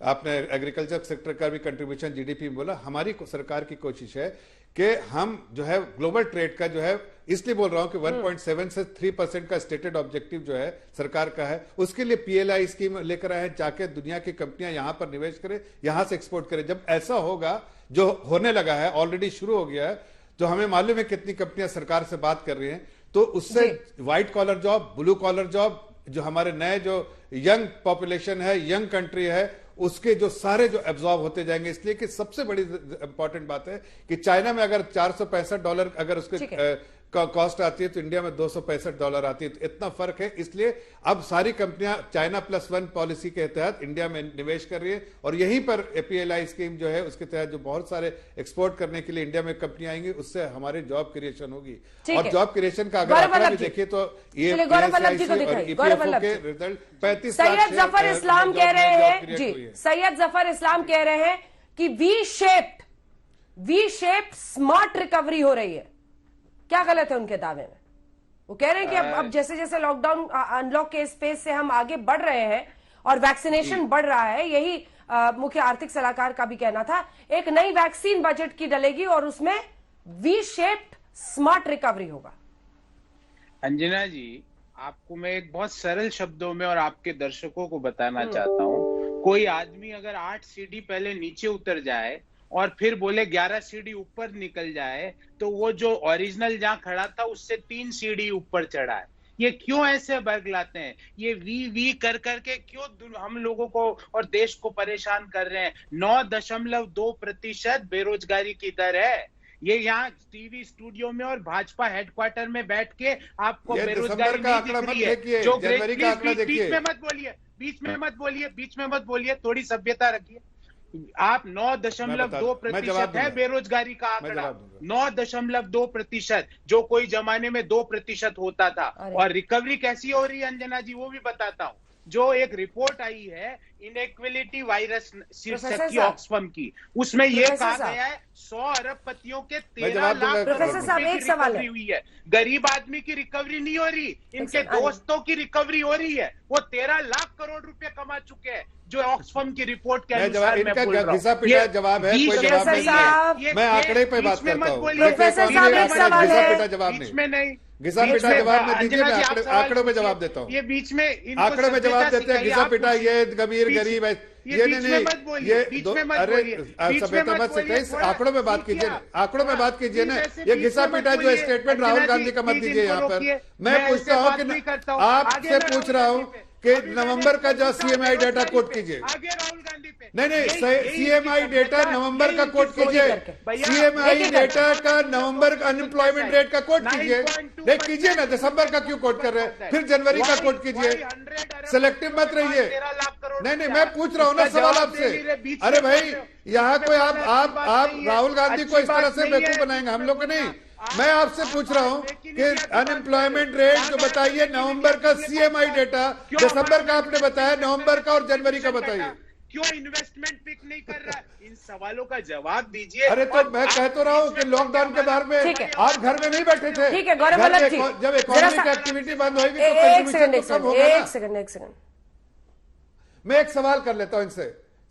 आपने एग्रीकल्चर सेक्टर का भी कंट्रीब्यूशन जीडीपी में बोला। हमारी सरकार की कोशिश है कि हम जो है ग्लोबल ट्रेड का जो है, इसलिए बोल रहा हूं कि 1.7 से 3% का स्टेटेड ऑब्जेक्टिव जो है सरकार का है, उसके लिए पीएलआई स्कीम लेकर आए, जाके दुनिया की कंपनियां यहां पर निवेश करें, यहां से एक्सपोर्ट करें। जब ऐसा होगा, जो होने लगा है, ऑलरेडी शुरू हो गया है, तो हमें मालूम है कितनी कंपनियां सरकार से बात कर रही हैं, तो उससे white collar job, blue collar job, जो हमारे नए जो यंग पॉपुलेशन है, यंग कंट्री है, उसके जो सारे जो एब्जॉर्ब होते जाएंगे। इसलिए कि सबसे बड़ी इंपॉर्टेंट बात है कि चाइना में अगर $465 अगर उसके कॉस्ट आती है तो इंडिया में $265 आती है, तो इतना फर्क है। इसलिए अब सारी कंपनियां चाइना +1 पॉलिसी के तहत इंडिया में निवेश कर रही है और यहीं पर एपीएलआई स्कीम जो है उसके तहत जो बहुत सारे एक्सपोर्ट करने के लिए इंडिया में कंपनियां आएंगी, उससे हमारी जॉब क्रिएशन होगी। और जॉब क्रिएशन का अगर आंकड़ा भी देखिए तो ये रिजल्ट 35 सैयद जफर इस्लाम कह रहे हैं जी, सैयद जफर इस्लाम कह रहे हैं कि वी शेप्ड स्मार्ट रिकवरी हो रही है। क्या गलत है उनके दावे में? वो कह रहे हैं कि अब जैसे जैसे लॉकडाउन अनलॉक के स्पेस से हम आगे बढ़ रहे हैं और वैक्सीनेशन बढ़ रहा है, यही मुख्य आर्थिक सलाहकार का भी कहना था। एक नई वैक्सीन बजट की डलेगी और उसमें वी शेप्ड स्मार्ट रिकवरी होगा। अंजना जी, आपको मैं एक बहुत सरल शब्दों में और आपके दर्शकों को बताना चाहता हूं। कोई आदमी अगर 8 सीढ़ी पहले नीचे उतर जाए और फिर बोले 11 सीढ़ी ऊपर निकल जाए, तो वो जो ओरिजिनल जहां खड़ा था उससे 3 सीढ़ी ऊपर चढ़ा है। ये क्यों ऐसे बरगलाते हैं? ये वी कर करके क्यों हम लोगों को और देश को परेशान कर रहे हैं? 9.2% बेरोजगारी की दर है। ये यहाँ टीवी स्टूडियो में और भाजपा हेडक्वार्टर में बैठ के आपको बेरोजगारी नहीं दिख रही है। जो बीच में मत बोलिए, बीच में मत बोलिए, थोड़ी सभ्यता रखिए। आप 9.2% है बेरोजगारी का आंकड़ा, 9.2%, जो कोई जमाने में 2% होता था। और रिकवरी कैसी हो रही है अंजना जी, वो भी बताता हूं। जो एक रिपोर्ट आई है इनइक्वालिटी वायरस शीर्षक की ऑक्सफम की, उसमें यह कहा गया है 100 अरबपतियों के 13 लाख करोड़ की रिकवरी हुई है। गरीब आदमी की रिकवरी नहीं हो रही, इनके दोस्तों की रिकवरी हो रही है। वो 13 लाख करोड़ रुपए कमा चुके हैं, जो ऑक्सफम की रिपोर्ट के अनुसार मैं बोल रहा हूं। ये जवाब है, कोई जवाब नहीं है। मैं आंकड़े पे बात करता हूं। बीच में नहीं, घिसा पिटा जवाब में दीजिए, मैं आंकड़ों में जवाब देता हूँ। ये बीच में आंकड़ों में जवाब देते हैं, घिसा पिटा ये गंभीर गरीब है, ये नहीं, ये सभ्यता मत से आंकड़ों में बात कीजिए, आंकड़ों में बात कीजिए ना। ये घिसा पीटा जो स्टेटमेंट राहुल गांधी का मत दीजिए यहाँ पर। मैं पूछता हूँ कि आपसे पूछ रहा हूँ कि नवंबर का जो सीएमआई डेटा कोट कीजिए। आगे राहुल गांधी पे नहीं, सीएमआई डेटा नवंबर का कोट कीजिए। सीएमआई डेटा का नवंबर का अनएम्प्लॉयमेंट रेट का कोट कीजिए। नहीं कीजिए ना, दिसंबर का क्यों कोट कर रहे हैं? फिर जनवरी का कोट कीजिए, सिलेक्टिव मत रहिए। नहीं, मैं पूछ रहा हूँ ना सवाल आपसे। अरे भाई, यहाँ कोई आप राहुल गांधी को इस तरह से बेवकूफ बनाएंगे, हम लोग को नहीं। मैं आपसे पूछ रहा हूं कि अनएम्प्लॉयमेंट रेट जो बताइए नवंबर का सीएमआई डेटा, दिसंबर का आपने बताया, नवंबर का और जनवरी का बताइए। क्यों इन्वेस्टमेंट पिक नहीं कर रहा? इन सवालों का जवाब दीजिए। अरे तो मैं कह तो रहा हूँ कि लॉकडाउन के बारे में आप घर में नहीं बैठे थे। ठीक है गौरव वल्लभ जी, जब इकोनॉमिक एक्टिविटी बंद होगी तो एक सेकंड मैं एक सवाल कर लेता हूँ इनसे,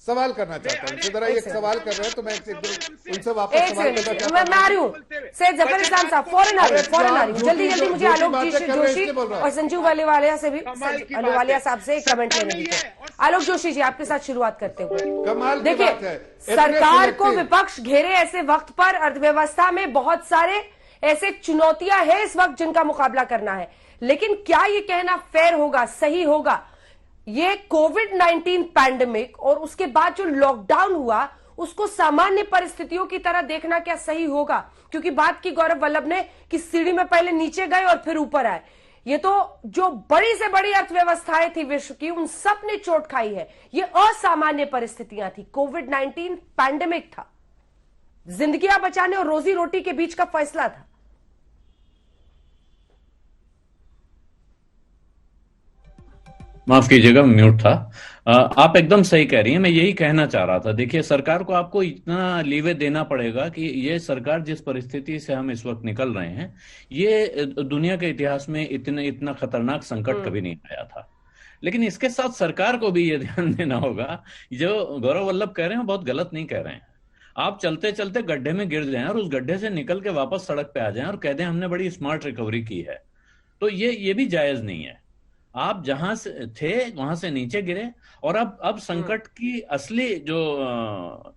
सवाल करना चाहता हूँ। जरा एक सवाल कर रहे हैं तो मैं उनसे वापस सवाल करना चाहता हूँ। मैं आ रही हूँ सैयद जफर इस्लाम साहब, फौरन आ रही हूँ। जल्दी मुझे आलोक जोशी और संजीव वालिया से भी, वालिया साहब से एक कमेंट लेने दीजिए। आलोक जोशी जी, आपके साथ शुरुआत करते हुए। देखिए, सरकार को विपक्ष घेरे ऐसे वक्त पर अर्थव्यवस्था में बहुत सारे ऐसे चुनौतियां हैं इस वक्त जिनका मुकाबला करना है, लेकिन क्या ये कहना फेयर होगा, सही होगा? ये कोविड-19 पैंडेमिक और उसके बाद जो लॉकडाउन हुआ उसको सामान्य परिस्थितियों की तरह देखना क्या सही होगा? क्योंकि बात की गौरव वल्लभ ने कि सीढ़ी में पहले नीचे गए और फिर ऊपर आए। ये तो जो बड़ी से बड़ी अर्थव्यवस्थाएं थी विश्व की, उन सब ने चोट खाई है। ये असामान्य परिस्थितियां थी, कोविड-19 पैंडेमिक था, जिंदगियां बचाने और रोजी रोटी के बीच का फैसला था। माफ कीजिएगा, म्यूट था। आप एकदम सही कह रही हैं, मैं यही कहना चाह रहा था। देखिए, सरकार को आपको इतना लीवे देना पड़ेगा कि ये सरकार जिस परिस्थिति से हम इस वक्त निकल रहे हैं, ये दुनिया के इतिहास में इतना खतरनाक संकट कभी नहीं आया था। लेकिन इसके साथ सरकार को भी ये ध्यान देना होगा, जो गौरव वल्लभ कह रहे हैं बहुत गलत नहीं कह रहे हैं। आप चलते चलते गड्ढे में गिर जाएं और उस गड्ढे से निकल के वापस सड़क पे आ जाएं और कह दें हमने बड़ी स्मार्ट रिकवरी की है, तो ये भी जायज नहीं है। आप जहां से थे वहां से नीचे गिरे और अब संकट की असली जो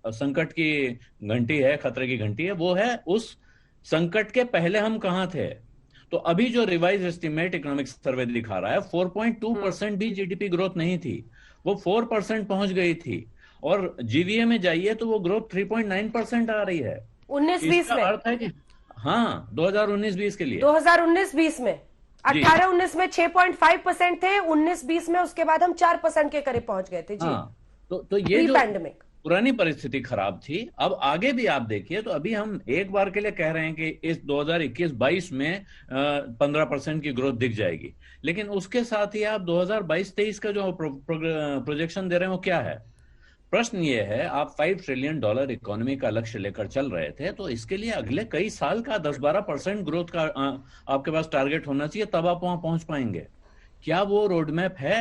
संकट की घंटी है, खतरे की घंटी है, वो है उस संकट के पहले हम कहां थे। तो अभी जो रिवाइज एस्टिमेट इकोनॉमिक सर्वे दिखा रहा है, 4.2% भी जीडीपी ग्रोथ नहीं थी, वो 4% पहुंच गई थी। और जीवीए में जाइए तो वो ग्रोथ 3.9% आ रही है 19-20 में। अर्थ है कि हाँ, 2019-20 के लिए, 2019-20 में 18-19 में 6.5% थे, 19-20 में उसके बाद हम 4% के करीब पहुंच गए थे जी। हाँ, तो ये जो पैंडेमिक पुरानी परिस्थिति खराब थी, अब आगे भी आप देखिए तो अभी हम एक बार के लिए कह रहे हैं कि इस 2021-22 में 15% की ग्रोथ दिख जाएगी, लेकिन उसके साथ ही आप 2022-23 का जो प्रोजेक्शन दे रहे हैं वो क्या है? प्रश्न ये है, आप $5 ट्रिलियन इकोनॉमी का लक्ष्य लेकर चल रहे थे, तो इसके लिए अगले कई साल का 10-12% ग्रोथ का आपके पास टारगेट होना चाहिए, तब आप वहां पहुंच पाएंगे। क्या वो रोड मैप है?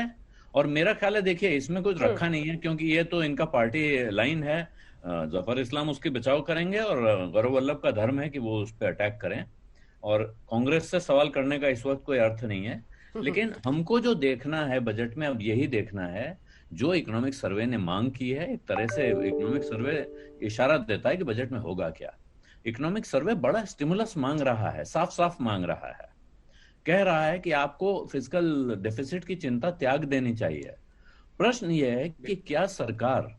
और मेरा ख्याल है, देखिए, इसमें कुछ रखा नहीं है, क्योंकि ये तो इनका पार्टी लाइन है। जफर इस्लाम उसकी बचाव करेंगे और गौरव वल्लभ का धर्म है कि वो उस पर अटैक करें, और कांग्रेस से सवाल करने का इस वक्त कोई अर्थ नहीं है। लेकिन हमको जो देखना है बजट में, अब यही देखना है जो इकोनॉमिक सर्वे ने मांग की है। एक तरह से इकोनॉमिक सर्वे इशारा देता है कि बजट में होगा क्या। इकोनॉमिक सर्वे बड़ा स्टिमुलस मांग रहा है, साफ साफ मांग रहा है, कह रहा है कि आपको फिस्कल डेफिसिट की चिंता त्याग देनी चाहिए। प्रश्न यह है कि क्या सरकार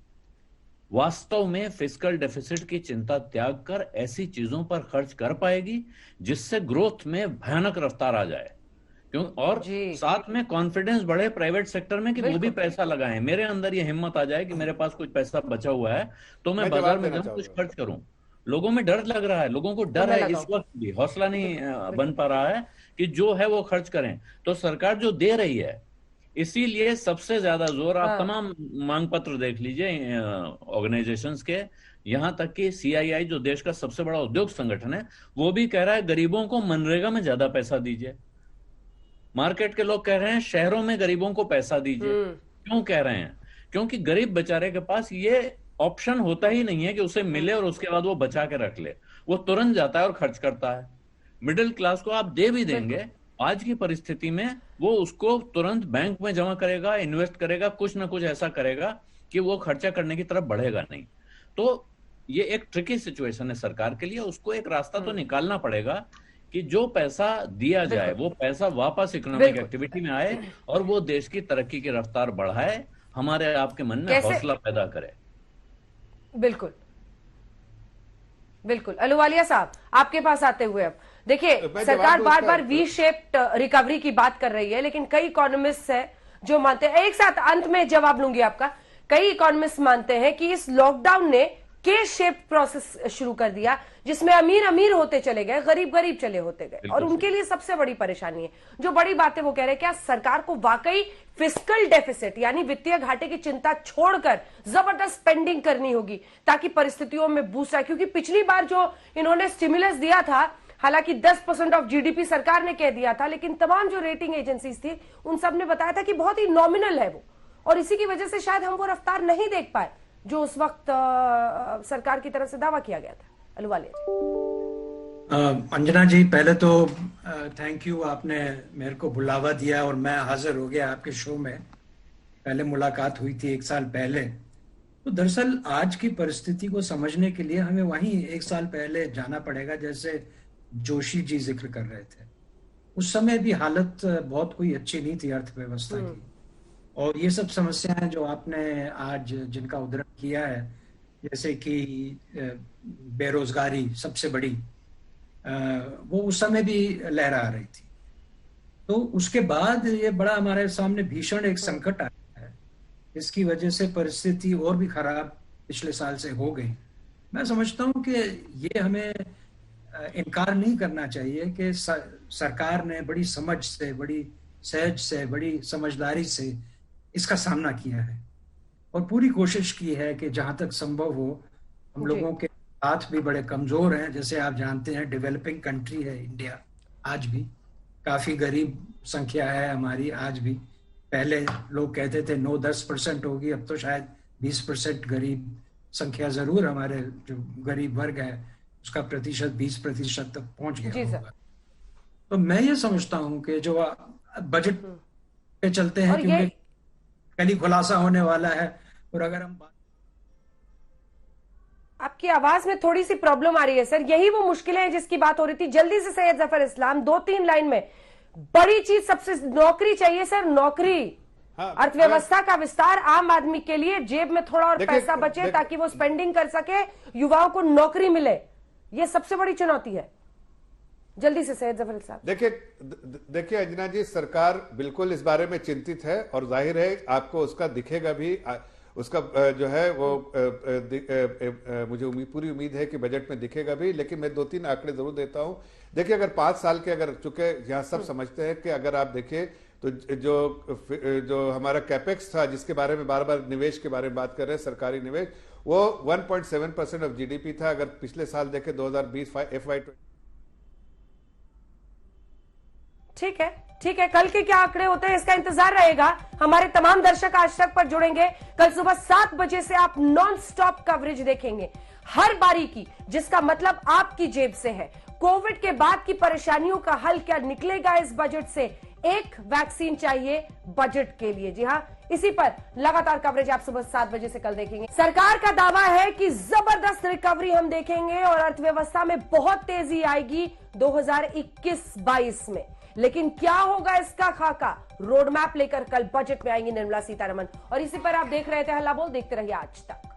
वास्तव में फिस्कल डेफिसिट की चिंता त्याग कर ऐसी चीजों पर खर्च कर पाएगी जिससे ग्रोथ में भयानक रफ्तार आ जाए, क्यों, और साथ में कॉन्फिडेंस बढ़े प्राइवेट सेक्टर में कि वो भी पैसा लगाएं। मेरे अंदर ये हिम्मत आ जाए कि मेरे पास कुछ पैसा बचा हुआ है तो मैं बाजार में जाऊं, कुछ खर्च करूं। लोगों में डर लग रहा है, लोगों को डर है, इस वक्त भी हौसला नहीं बन पा रहा है कि जो है वो खर्च करें। तो सरकार जो दे रही है, इसीलिए सबसे ज्यादा जोर, आप तमाम मांग पत्र देख लीजिए ऑर्गेनाइजेशंस के, यहां तक कि सीआईआई जो देश का सबसे बड़ा उद्योग संगठन है, वो भी कह रहा है गरीबों को मनरेगा में ज्यादा पैसा दीजिए। मार्केट के लोग कह रहे हैं शहरों में गरीबों को पैसा दीजिए। क्यों कह रहे हैं? क्योंकि गरीब बेचारे के पास ये ऑप्शन होता ही नहीं है कि उसे मिले और उसके बाद वो बचा के रख ले, वो तुरंत जाता है और खर्च करता है। मिडिल क्लास को आप दे भी देंगे, आज की परिस्थिति में वो उसको तुरंत बैंक में जमा करेगा, इन्वेस्ट करेगा, कुछ ना कुछ ऐसा करेगा कि वो खर्चा करने की तरफ बढ़ेगा नहीं। तो ये एक ट्रिकी सिचुएशन है सरकार के लिए, उसको एक रास्ता तो निकालना पड़ेगा कि जो पैसा दिया जाए वो पैसा वापस इकोनॉमिक एक्टिविटी में आए और वो देश की तरक्की की रफ्तार बढ़ाए, हमारे आपके मन में हौसला पैदा करे। बिल्कुल बिल्कुल। अहलूवालिया साहब, आपके पास आते हुए अब देखिए, सरकार बार बार वी शेप्ड रिकवरी की बात कर रही है, लेकिन कई इकोनॉमिस्ट है जो मानते हैं, एक साथ अंत में जवाब लूंगी आपका, कई इकोनॉमिस्ट मानते हैं कि इस लॉकडाउन ने के शेप प्रोसेस शुरू कर दिया, जिसमें अमीर अमीर होते चले गए, गरीब गरीब चले होते गए, और उनके लिए सबसे बड़ी परेशानी है। जो बड़ी बात है वो कह रहे हैं क्या सरकार को वाकई फिस्कल डेफिसिट यानी वित्तीय घाटे की चिंता छोड़कर जबरदस्त स्पेंडिंग करनी होगी ताकि परिस्थितियों में बूस्ट आए। क्योंकि पिछली बार जो इन्होंने स्टिमुलस दिया था, हालांकि 10% ऑफ जीडीपी सरकार ने कह दिया था, लेकिन तमाम जो रेटिंग एजेंसीज थी उन सब ने बताया था कि बहुत ही नॉमिनल है वो, और इसी की वजह से शायद हम वो रफ्तार नहीं देख पाए जो उस वक्त सरकार की तरफ से दावा किया गया था। अहलूवालिया जी। अंजना जी, पहले तो थैंक यू, आपने मेरे को बुलावा दिया और मैं हाजिर हो गया आपके शो में। पहले मुलाकात हुई थी 1 साल पहले। तो दरअसल आज की परिस्थिति को समझने के लिए हमें वहीं 1 साल पहले जाना पड़ेगा, जैसे जोशी जी जिक्र कर रहे थे। उस समय भी हालत बहुत कोई अच्छी नहीं थी अर्थव्यवस्था की, और ये सब समस्याएं जो आपने आज जिनका उद्धरण किया है, जैसे कि बेरोजगारी सबसे बड़ी, वो उस समय भी लहरा रही थी। तो उसके बाद ये बड़ा हमारे सामने भीषण एक संकट आया है, इसकी वजह से परिस्थिति और भी खराब पिछले साल से हो गई। मैं समझता हूँ कि ये हमें इनकार नहीं करना चाहिए कि सरकार ने बड़ी समझ से, बड़ी सहज से, बड़ी समझदारी से इसका सामना किया है और पूरी कोशिश की है कि जहां तक संभव हो, हम लोगों के हाथ भी बड़े कमजोर हैं। जैसे आप जानते हैं, डेवलपिंग कंट्री है इंडिया, आज भी काफी गरीब संख्या है हमारी आज भी। पहले लोग कहते थे 9-10% होगी, अब तो शायद 20% गरीब संख्या जरूर, हमारे जो गरीब वर्ग है उसका प्रतिशत 20% तक पहुंच गया होगा। तो मैं ये समझता हूं कि जो बजट पे चलते हैं, क्योंकि कल ही खुलासा होने वाला है, और अगर हम आपकी आवाज में थोड़ी सी प्रॉब्लम आ रही है सर, यही वो मुश्किलें हैं जिसकी बात हो रही थी। जल्दी से सैयद जफर इस्लाम, 2-3 लाइन में। बड़ी चीज सबसे नौकरी चाहिए सर, नौकरी। अर्थव्यवस्था का विस्तार, आम आदमी के लिए जेब में थोड़ा और पैसा बचे ताकि वो स्पेंडिंग कर सके, युवाओं को नौकरी मिले, ये सबसे बड़ी चुनौती है। जल्दी से सैयद जफर साहब। देखिए अंजना जी, सरकार बिल्कुल इस बारे में चिंतित है, और जाहिर है आपको उसका दिखेगा भी, उसका जो है वो मुझे पूरी उम्मीद है कि बजट में दिखेगा भी। लेकिन मैं 2-3 आंकड़े जरूर देता हूं। देखिए, अगर 5 साल के, अगर चूंकि यहाँ सब समझते हैं कि अगर आप देखें तो जो हमारा कैपेक्स था, जिसके बारे में बार बार निवेश के बारे में बात कर रहे हैं, सरकारी निवेश, वो 1.7% ऑफ जीडीपी था। अगर पिछले साल देखें 2020 FY20। ठीक है, ठीक है, कल के क्या आंकड़े होते हैं इसका इंतजार रहेगा। हमारे तमाम दर्शक आज तक पर जुड़ेंगे। कल सुबह 7 बजे से आप नॉन स्टॉप कवरेज देखेंगे, हर बारी की, जिसका मतलब आपकी जेब से है। कोविड के बाद की परेशानियों का हल क्या निकलेगा इस बजट से? एक वैक्सीन चाहिए बजट के लिए। जी हां, इसी पर लगातार कवरेज आप सुबह 7 बजे से कल देखेंगे। सरकार का दावा है कि जबरदस्त रिकवरी हम देखेंगे और अर्थव्यवस्था में बहुत तेजी आएगी 2021-22 में। लेकिन क्या होगा इसका खाका? रोड मैप लेकर कल बजट में आएंगी निर्मला सीतारमण। और इसी पर आप देख रहे थे हल्ला बोल, देखते रहिए आज तक।